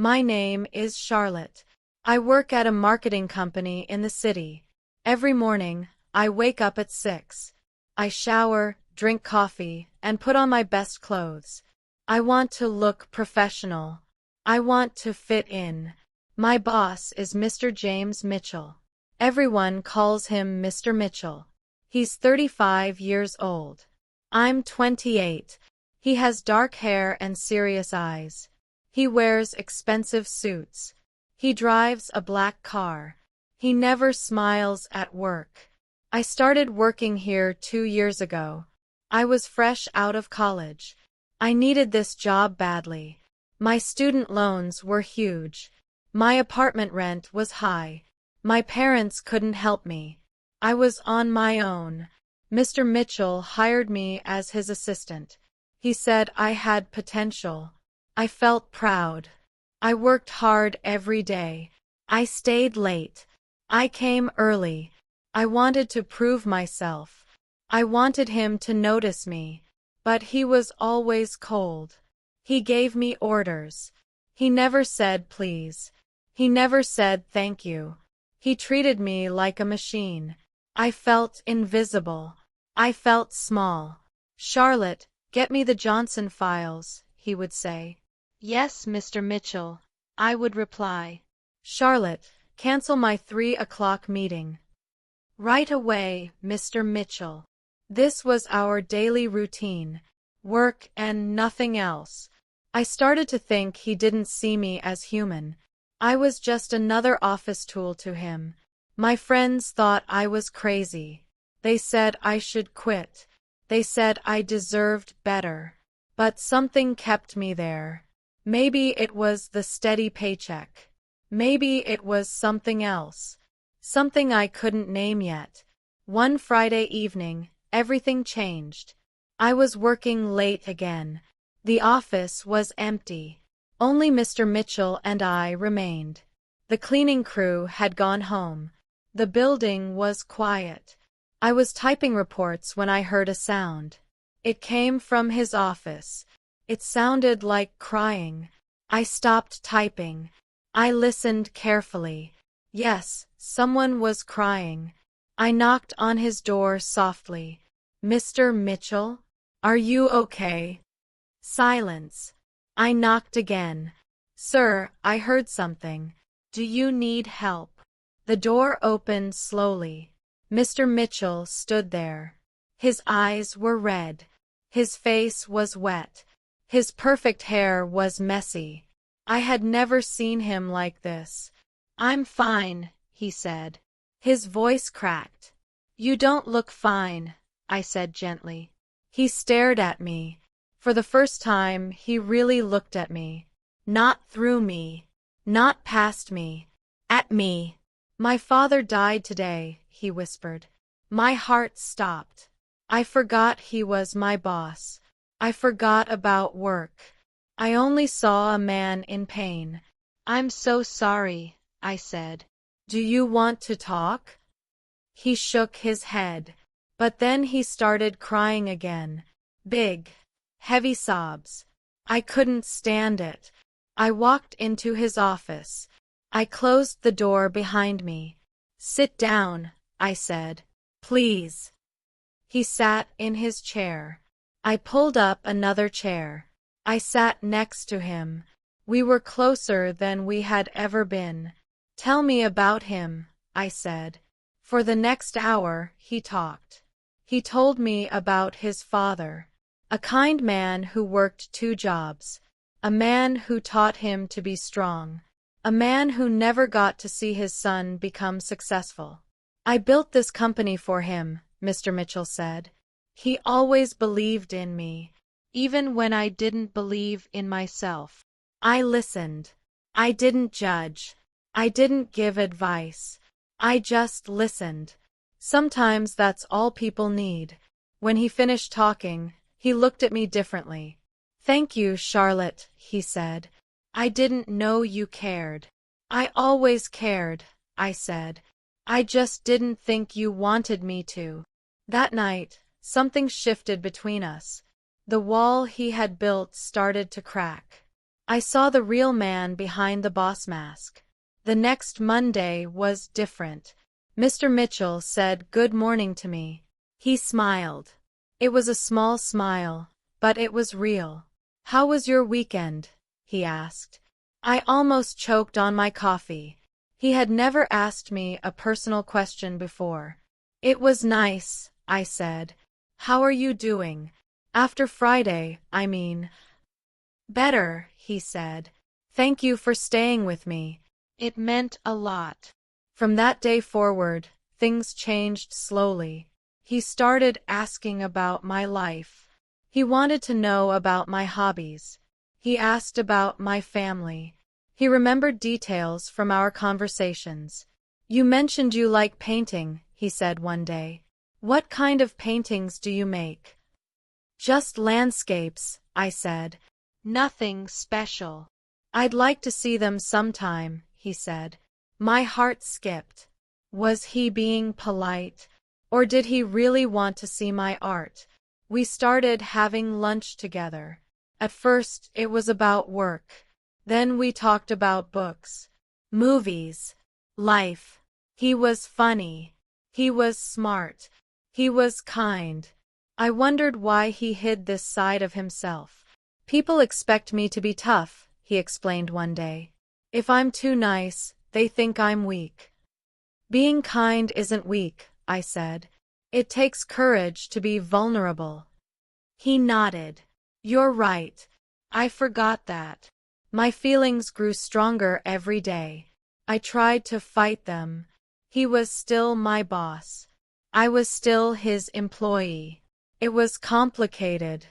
My name is Charlotte. I work at a marketing company in the city. Every morning, I wake up at 6. I shower, drink coffee, and put on my best clothes. I want to look professional. I want to fit in. My boss is Mr. James Mitchell. Everyone calls him Mr. Mitchell. He's 35 years old. I'm 28. He has dark hair and serious eyes. He wears expensive suits. He drives a black car. He never smiles at work. I started working here 2 years ago. I was fresh out of college. I needed this job badly. My student loans were huge. My apartment rent was high. My parents couldn't help me. I was on my own. Mr. Mitchell hired me as his assistant. He said I had potential. I felt proud. I worked hard every day. I stayed late. I came early. I wanted to prove myself. I wanted him to notice me. But he was always cold. He gave me orders. He never said please. He never said thank you. He treated me like a machine. I felt invisible. I felt small. Charlotte, get me the Johnson files, he would say. Yes, Mr. Mitchell, I would reply. Charlotte, cancel my 3 o'clock meeting. Right away, Mr. Mitchell. This was our daily routine. Work and nothing else. I started to think he didn't see me as human. I was just another office tool to him. My friends thought I was crazy. They said I should quit. They said I deserved better. But something kept me there. Maybe it was the steady paycheck. Maybe it was something else. Something I couldn't name yet. One Friday evening, everything changed. I was working late again. The office was empty. Only Mr. Mitchell and I remained. The cleaning crew had gone home. The building was quiet. I was typing reports when I heard a sound. It came from his office. It sounded like crying. I stopped typing. I listened carefully. Yes, someone was crying. I knocked on his door softly. Mr. Mitchell? Are you okay? Silence. I knocked again. Sir, I heard something. Do you need help? The door opened slowly. Mr. Mitchell stood there. His eyes were red. His face was wet. His perfect hair was messy. I had never seen him like this. I'm fine, he said. His voice cracked. You don't look fine, I said gently. He stared at me. For the first time, he really looked at me. Not through me. Not past me. At me. My father died today, he whispered. My heart stopped. I forgot he was my boss. I forgot about work. I only saw a man in pain. I'm so sorry, I said. Do you want to talk? He shook his head. But then he started crying again. Big, heavy sobs. I couldn't stand it. I walked into his office. I closed the door behind me. Sit down, I said. Please. He sat in his chair. I pulled up another chair. I sat next to him. We were closer than we had ever been. Tell me about him, I said. For the next hour, he talked. He told me about his father. A kind man who worked 2 jobs. A man who taught him to be strong. A man who never got to see his son become successful. I built this company for him, Mr. Mitchell said. He always believed in me, even when I didn't believe in myself. I listened. I didn't judge. I didn't give advice. I just listened. Sometimes that's all people need. When he finished talking, he looked at me differently. Thank you, Charlotte, he said. I didn't know you cared. I always cared, I said. I just didn't think you wanted me to. That night, something shifted between us. The wall he had built started to crack. I saw the real man behind the boss mask. The next Monday was different. Mr. Mitchell said good morning to me. He smiled. It was a small smile, but it was real. How was your weekend? He asked. I almost choked on my coffee. He had never asked me a personal question before. It was nice, I said. How are you doing? After Friday, I mean. Better, he said. Thank you for staying with me. It meant a lot. From that day forward, things changed slowly. He started asking about my life. He wanted to know about my hobbies. He asked about my family. He remembered details from our conversations. You mentioned you like painting, he said one day. What kind of paintings do you make? Just landscapes, I said. Nothing special. I'd like to see them sometime, he said. My heart skipped. Was he being polite? Or did he really want to see my art? We started having lunch together. At first, it was about work. Then we talked about books, movies, life. He was funny. He was smart. He was kind. I wondered why he hid this side of himself. People expect me to be tough, he explained one day. If I'm too nice, they think I'm weak. Being kind isn't weak, I said. It takes courage to be vulnerable. He nodded. You're right. I forgot that. My feelings grew stronger every day. I tried to fight them. He was still my boss. I was still his employee. It was complicated.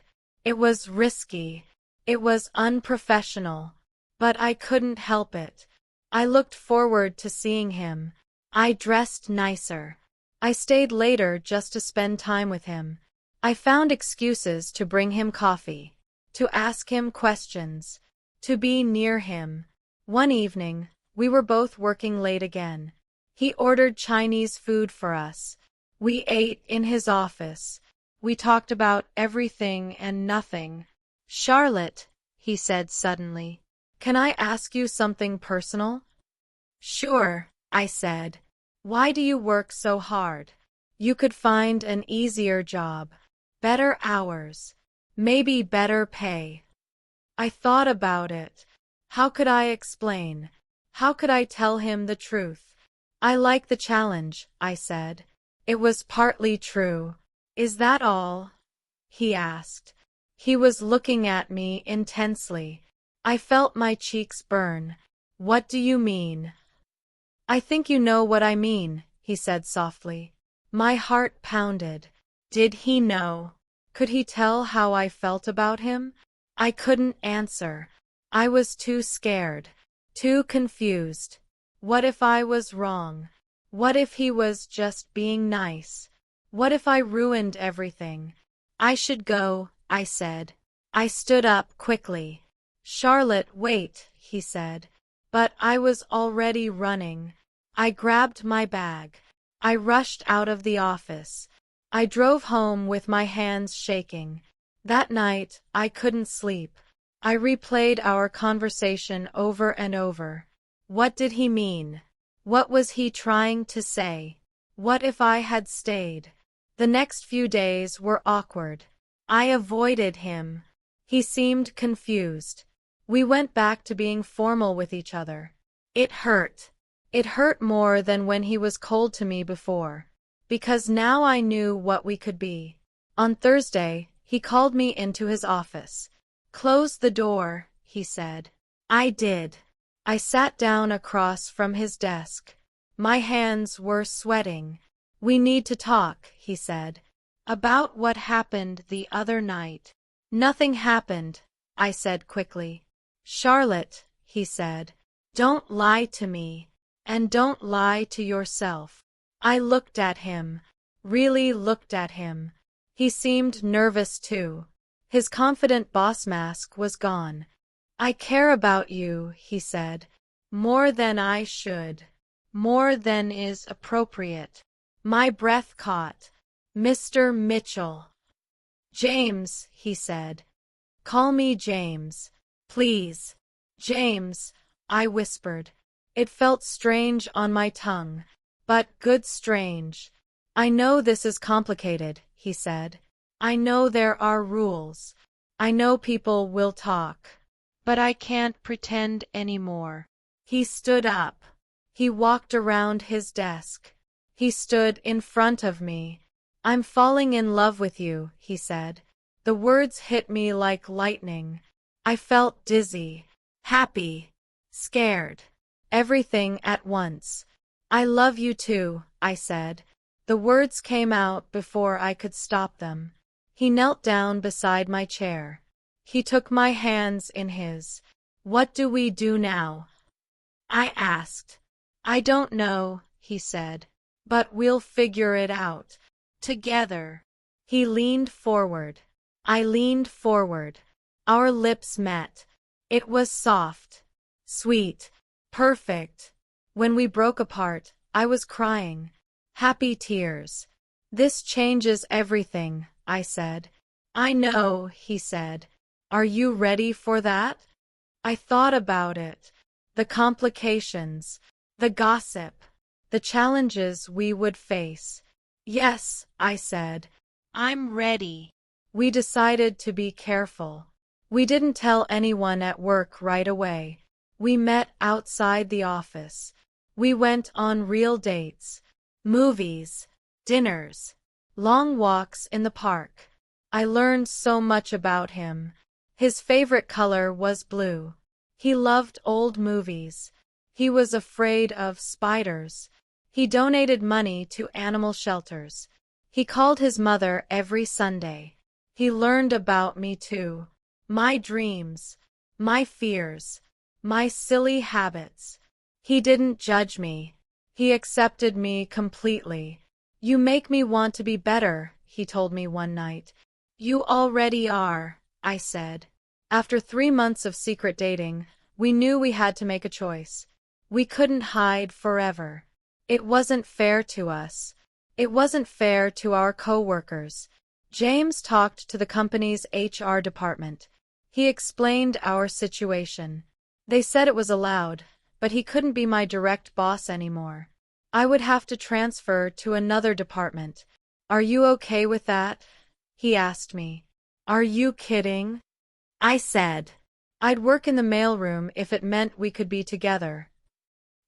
It was risky. It was unprofessional. But I couldn't help it. I looked forward to seeing him. I dressed nicer. I stayed later just to spend time with him. I found excuses to bring him coffee, to ask him questions, to be near him. One evening, we were both working late again. He ordered Chinese food for us. We ate in his office. We talked about everything and nothing. Charlotte, he said suddenly, can I ask you something personal? Sure, I said. Why do you work so hard? You could find an easier job, better hours, maybe better pay. I thought about it. How could I explain? How could I tell him the truth? I like the challenge, I said. It was partly true. Is that all? He asked. He was looking at me intensely. I felt my cheeks burn. What do you mean? I think you know what I mean, he said softly. My heart pounded. Did he know? Could he tell how I felt about him? I couldn't answer. I was too scared, too confused. What if I was wrong? What if he was just being nice? What if I ruined everything? I should go, I said. I stood up quickly. Charlotte, wait, he said. But I was already running. I grabbed my bag. I rushed out of the office. I drove home with my hands shaking. That night, I couldn't sleep. I replayed our conversation over and over. What did he mean? What was he trying to say? What if I had stayed? The next few days were awkward. I avoided him. He seemed confused. We went back to being formal with each other. It hurt. It hurt more than when he was cold to me before, because now I knew what we could be. On Thursday, he called me into his office. Close the door, he said. I did. I sat down across from his desk. My hands were sweating. We need to talk, he said. About what happened the other night. Nothing happened, I said quickly. Charlotte, he said, don't lie to me, and don't lie to yourself. I looked at him, really looked at him. He seemed nervous too. His confident boss mask was gone. I care about you, he said, more than I should, more than is appropriate. My breath caught. Mr. Mitchell. James, he said. Call me James, please. James, I whispered. It felt strange on my tongue, but good strange. I know this is complicated, he said. I know there are rules. I know people will talk. But I can't pretend anymore. He stood up. He walked around his desk. He stood in front of me. I'm falling in love with you, he said. The words hit me like lightning. I felt dizzy, happy, scared, everything at once. I love you too, I said. The words came out before I could stop them. He knelt down beside my chair. He took my hands in his. What do we do now? I asked. I don't know, he said. But we'll figure it out. Together. He leaned forward. I leaned forward. Our lips met. It was soft, sweet, perfect. When we broke apart, I was crying. Happy tears. This changes everything, I said. I know, he said. Are you ready for that? I thought about it. The complications, the gossip, the challenges we would face. Yes, I said. I'm ready. We decided to be careful. We didn't tell anyone at work right away. We met outside the office. We went on real dates, movies, dinners, long walks in the park. I learned so much about him. His favorite color was blue. He loved old movies. He was afraid of spiders. He donated money to animal shelters. He called his mother every Sunday. He learned about me too. My dreams, my fears, my silly habits. He didn't judge me. He accepted me completely. You make me want to be better, he told me one night. You already are, I said. After 3 months of secret dating, we knew we had to make a choice. We couldn't hide forever. It wasn't fair to us. It wasn't fair to our coworkers. James talked to the company's HR department. He explained our situation. They said it was allowed, but he couldn't be my direct boss anymore. I would have to transfer to another department. Are you okay with that? He asked me. Are you kidding? I said. I'd work in the mailroom if it meant we could be together.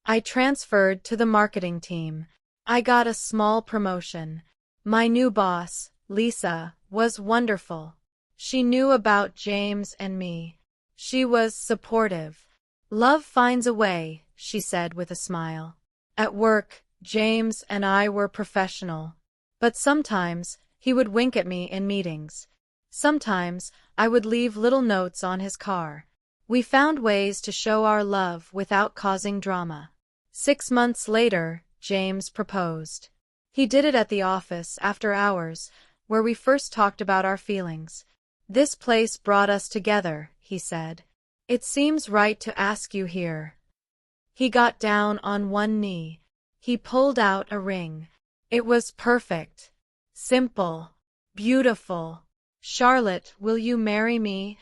I transferred to the marketing team. I got a small promotion. My new boss, Lisa, was wonderful. She knew about James and me. She was supportive. Love finds a way, she said with a smile. At work, James and I were professional. But sometimes, he would wink at me in meetings. Sometimes, I would leave little notes on his car. We found ways to show our love without causing drama. 6 months later, James proposed. He did it at the office after hours, where we first talked about our feelings. This place brought us together, he said. It seems right to ask you here. He got down on one knee. He pulled out a ring. It was perfect. Simple. Beautiful. Charlotte, will you marry me?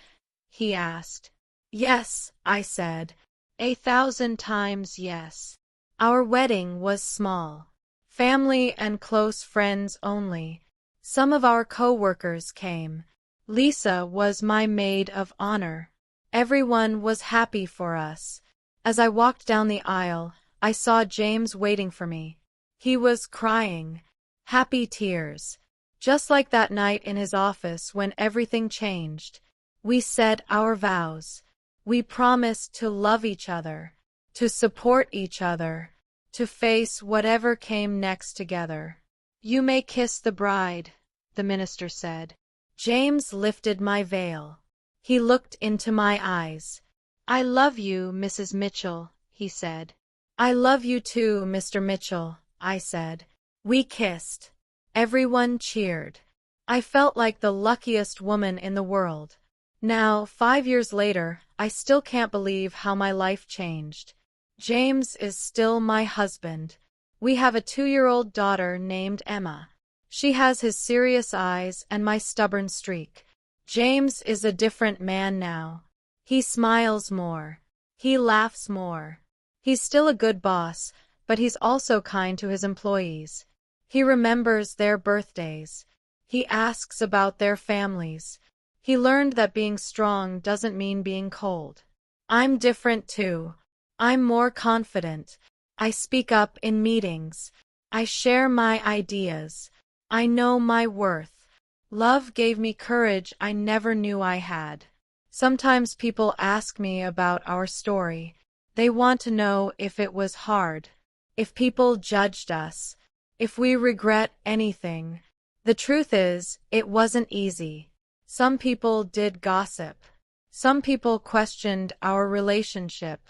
He asked. Yes, I said. 1,000 times yes. Our wedding was small. Family and close friends only. Some of our coworkers came. Lisa was my maid of honor. Everyone was happy for us. As I walked down the aisle, I saw James waiting for me. He was crying. Happy tears. Just like that night in his office when everything changed. We said our vows. We promised to love each other, to support each other, to face whatever came next together. You may kiss the bride, the minister said. James lifted my veil. He looked into my eyes. I love you, Mrs. Mitchell, he said. I love you too, Mr. Mitchell, I said. We kissed. Everyone cheered. I felt like the luckiest woman in the world. Now, 5 years later, I still can't believe how my life changed. James is still my husband. We have a 2-year-old daughter named Emma. She has his serious eyes and my stubborn streak. James is a different man now. He smiles more. He laughs more. He's still a good boss, but he's also kind to his employees. He remembers their birthdays. He asks about their families. He learned that being strong doesn't mean being cold. I'm different too. I'm more confident. I speak up in meetings. I share my ideas. I know my worth. Love gave me courage I never knew I had. Sometimes people ask me about our story. They want to know if it was hard, if people judged us, if we regret anything. The truth is, it wasn't easy. Some people did gossip. Some people questioned our relationship.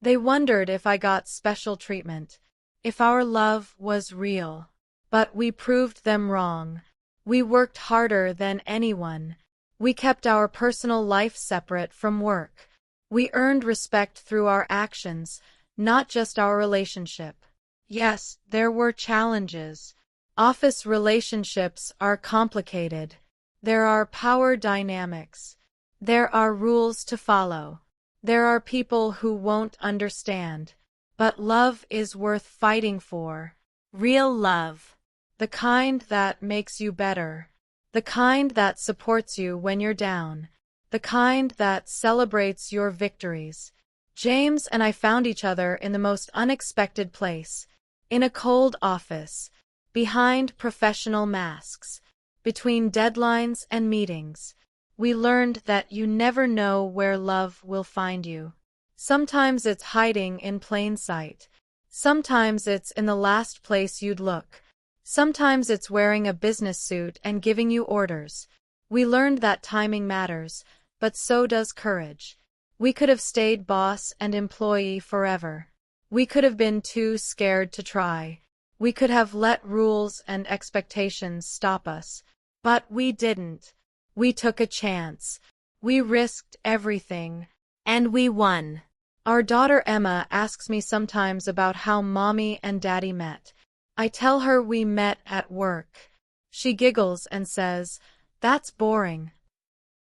They wondered if I got special treatment, if our love was real. But we proved them wrong. We worked harder than anyone. We kept our personal life separate from work. We earned respect through our actions, not just our relationship. Yes, there were challenges. Office relationships are complicated. There are power dynamics. There are rules to follow. There are people who won't understand. But love is worth fighting for. Real love. The kind that makes you better. The kind that supports you when you're down. The kind that celebrates your victories. James and I found each other in the most unexpected place. In a cold office. Behind professional masks. Between deadlines and meetings. We learned that you never know where love will find you. Sometimes it's hiding in plain sight. Sometimes it's in the last place you'd look. Sometimes it's wearing a business suit and giving you orders. We learned that timing matters, but so does courage. We could have stayed boss and employee forever. We could have been too scared to try. We could have let rules and expectations stop us. But we didn't. We took a chance. We risked everything. And we won. Our daughter Emma asks me sometimes about how Mommy and Daddy met. I tell her we met at work. She giggles and says, "That's boring."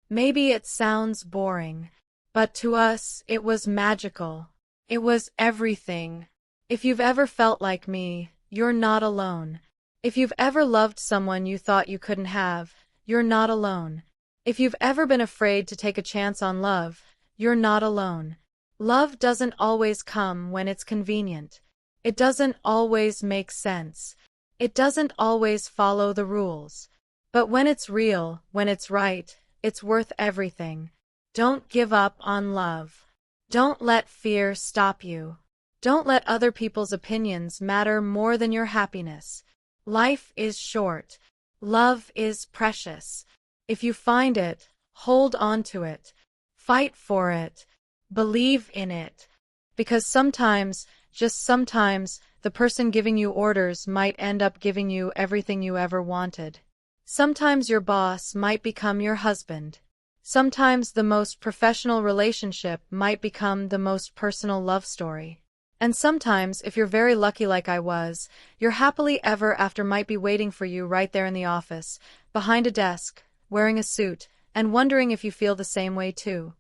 Maybe it sounds boring, but to us it was magical. It was everything. If you've ever felt like me, you're not alone. If you've ever loved someone you thought you couldn't have, you're not alone. If you've ever been afraid to take a chance on love, you're not alone. Love doesn't always come when it's convenient. It doesn't always make sense. It doesn't always follow the rules. But when it's real, when it's right, it's worth everything. Don't give up on love. Don't let fear stop you. Don't let other people's opinions matter more than your happiness. Life is short. Love is precious. If you find it, hold on to it. Fight for it. Believe in it. Because sometimes, just sometimes, the person giving you orders might end up giving you everything you ever wanted. Sometimes your boss might become your husband. Sometimes the most professional relationship might become the most personal love story. And sometimes, if you're very lucky like I was, your happily ever after might be waiting for you right there in the office, behind a desk, wearing a suit, and wondering if you feel the same way too.